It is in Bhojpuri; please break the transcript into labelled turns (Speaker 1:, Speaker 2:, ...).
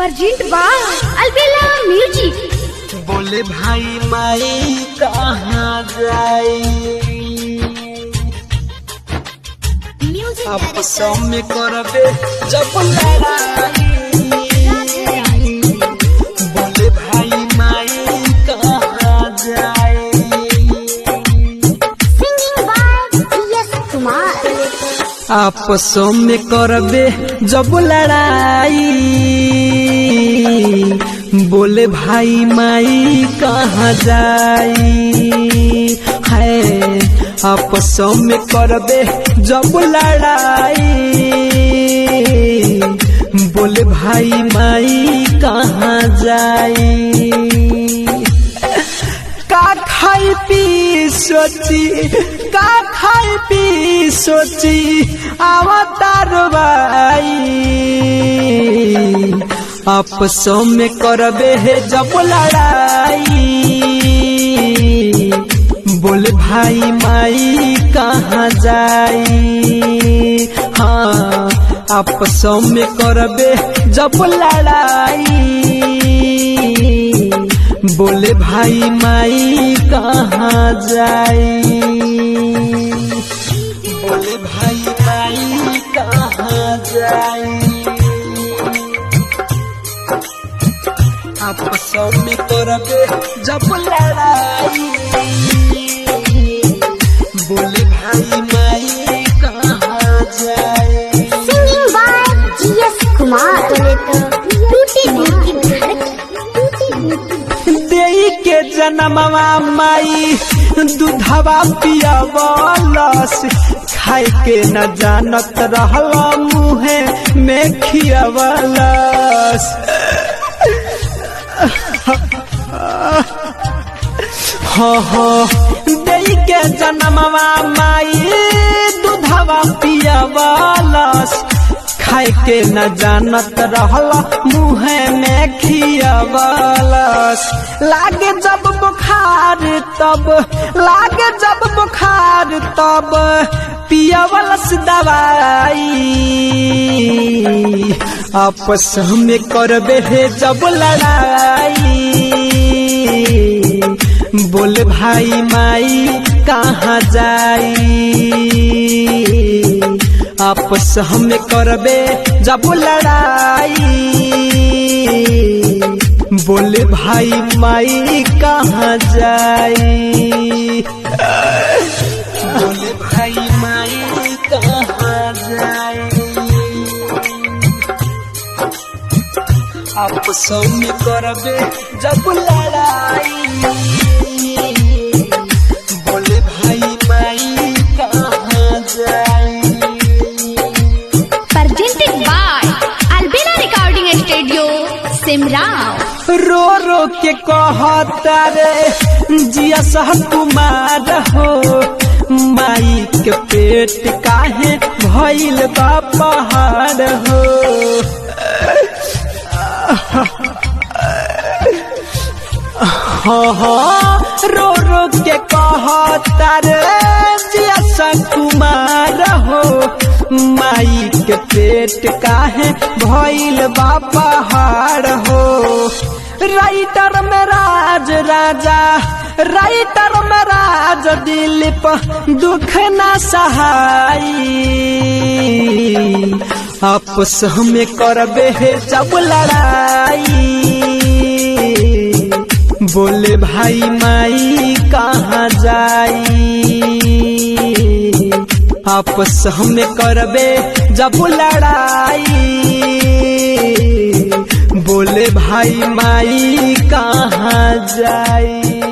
Speaker 1: Present by Albela music.
Speaker 2: बोले भाई माई कहाँ जाए आपसों में करबे जब लड़ाई। बोले भाई माई कहाँ जाए आपसों में करबे जब लड़ाई। बोले भाई माई कहाँ जाई है आपसों में करबे जब लड़ाई। बोले भाई माई कहाँ जाई का खाई पी सोची का खाई पी सोची अवतार भाई आपसों में करबे है जब लड़ाई। बोले भाई माई कहाँ जाई हाँ आपसों में करबे जब लड़ाई। बोले भाई माई कहाँ जाई बोले भाई माई कहाँ जाई आपसों में करबे जब लड़ाई। बोले भाई माई कहाँ जाए
Speaker 1: सिंगिंग बाय जीएस कुमार।
Speaker 2: देई के जन्मवा माई दूधवा पियावलस खाए के न जानत रहला मुहे में खियावलस। हाँ देई के जन्मवा माई दूधवा पियावलस खाए के न जानत रहला मुहे में खियावलस। लागे जब बुखार तब लागे जब बुखार तब पियावलस दवाई आपस में करबे है जब लड़ाई। बोले भाई माई कहाँ जाई आपस में करबे जब लड़ाई। बोले भाई माई कहाँ जाई बोले भाई माई कहाँ जाई आपसों में करबे जब लड़ाई। बोले भाई माई कहाँ जाई
Speaker 1: presented by Albela recording studio Simrao.
Speaker 2: रो रो के कहता रे जिया सह कुमार हो माई के पेट काहे भइल बा पहाड़ हो। हाँ रो रो के कहता रे जिया सह कुमार हो माई के पेट काहे भइल बा पहाड़ हो। राइटर में राज राजा राइटर में राज दिलीप दुख न सहाई आपस में करबे है जब लड़ाई। बोले भाई माई कहाँ जाई आपस में करबे जब लड़ाई। बोले भाई माई कहाँ जाई।